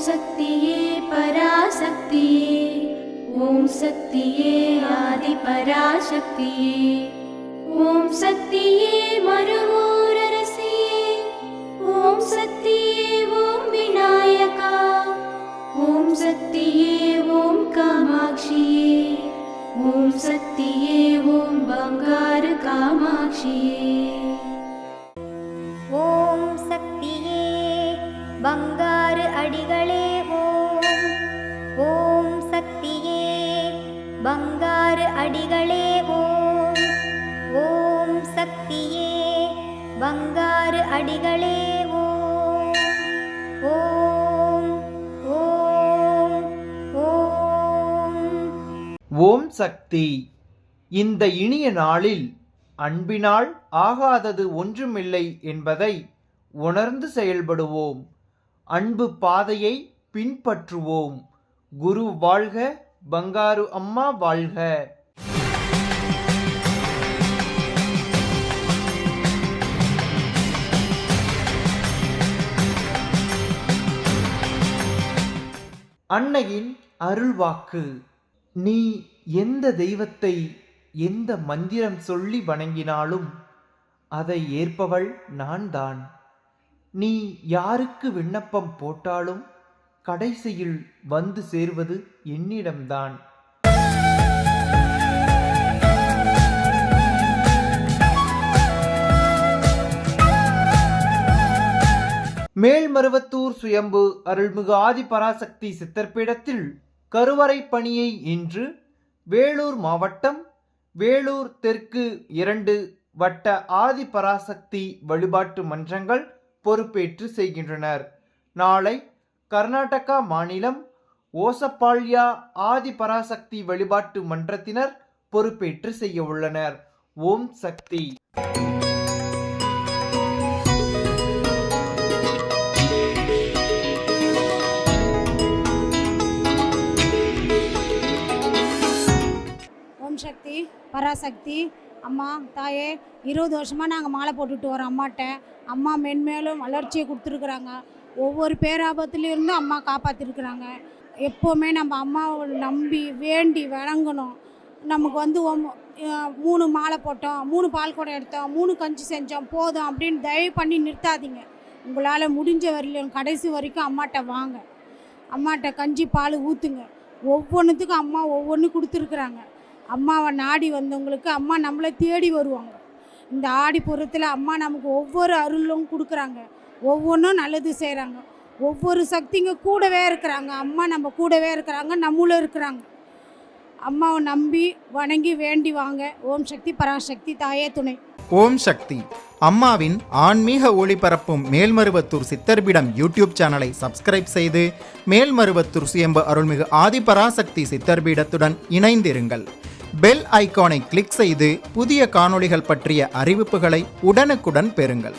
சக்தியே பராசக்தியே, ஓம் சக்தியே ஆதி பராசக்தியே, ஓம் சக்தியே மருவூரரசியே, ஓம் சக்தியே ஓம் விநாயகா, ஓம் சக்தியே ஓம் காமாட்சியே, ஓம் சக்தியே ஓம் பங்காரு காமாட்சியே. ஓம் சக்தியே பங்காரு அடிகளே ஓம், ஓம் சக்தியே பங்காரு அடிகளே ஓம், ஓம் சக்தியே பங்காரு அடிகளே ஓம், ஓம் ஓம் ஓம். ஓம் சக்தி. இந்த இனிய நாளில் அன்பினால் ஆகாதது ஒன்றுமில்லை என்பதை உணர்ந்து செயல்படுவோம். அன்பு பாதையை பின்பற்றுவோம். குரு வாழ்க, பங்காரு அம்மா வாழ்க. அன்னையின் அருள்வாக்கு. நீ எந்த தெய்வத்தை எந்த மந்திரம் சொல்லி வணங்கினாலும் அதை ஏற்பவள் நான்தான். நீ யாருக்கு விண்ணப்பம் போட்டாலும் கடைசியில் வந்து சேர்வது என்னிடம்தான். மேல்மருவத்தூர் சுயம்பு அருள்மிகு ஆதிபராசக்தி சித்தர்பீடத்தில் கருவறை பணியை இன்று வேலூர் மாவட்டம் வேலூர் தெற்கு 2 வட்ட ஆதிபராசக்தி வழிபாட்டு மன்றங்கள் பொறுப்பேற்று செய்கின்றனர். நாளை கர்நாடகா மாநிலம் ஓசப்பாள்யா ஆதிபராசக்தி வழிபாட்டு மன்றத்தினர் பொறுப்பேற்று செய்ய உள்ளனர். ஓம் சக்தி. ஓம் சக்தி பராசக்தி அம்மா தாயே, 20 வருஷமாக நாங்கள் மாலை போட்டுட்டு வரோம் அம்மாட்ட. அம்மா மென்மேலும் வளர்ச்சியை கொடுத்துருக்குறாங்க. ஒவ்வொரு பேராபத்துலேருந்தும் அம்மா காப்பாற்றிருக்குறாங்க. எப்போவுமே நம்ம அம்மாவை நம்பி வேண்டி வணங்கணும். நமக்கு வந்து 3 மாலை போட்டோம், 3 பால் குடம் எடுத்தோம், 3 கஞ்சி செஞ்சோம் போதும் அப்படின்னு தயவு பண்ணி நிறுத்தாதீங்க. உங்களால் முடிஞ்ச வரையிலும் கடைசி வரைக்கும் அம்மாட்ட வாங்க. அம்மாட்ட கஞ்சி பால் ஊற்றுங்க. ஒவ்வொன்றுத்துக்கும் அம்மா ஒவ்வொன்று கொடுத்துருக்குறாங்க. அம்மாவை நாடி வந்தவங்களுக்கு அம்மா நம்மளை தேடி வருவாங்க. இந்த ஆடிப்புறத்தில் அம்மா நமக்கு ஒவ்வொரு அருளும் கொடுக்குறாங்க. ஒவ்வொன்றும் நல்லது செய்கிறாங்க. ஒவ்வொரு சக்திங்க கூடவே இருக்கிறாங்க. அம்மா நம்ம கூடவே இருக்கிறாங்க, நம்மளும் இருக்கிறாங்க. அம்மாவை நம்பி வணங்கி வேண்டி வாங்க. ஓம் சக்தி பராசக்தி தாயே துணை. ஓம் சக்தி. அம்மாவின் ஆன்மீக ஒளிபரப்பும் மேல்மருவத்தூர் சித்தர்பீடம் யூடியூப் சேனலை சப்ஸ்கிரைப் செய்து மேல்மருவத்தூர் சுயம்பு அருள்மிகு ஆதிபராசக்தி சித்தர்பீடத்துடன் இணைந்திருங்கள். பெல் ஐகானை கிளிக் செய்து புதிய காணொளிகள் பற்றிய அறிவிப்புகளை உடனுக்குடன் பெறுங்கள்.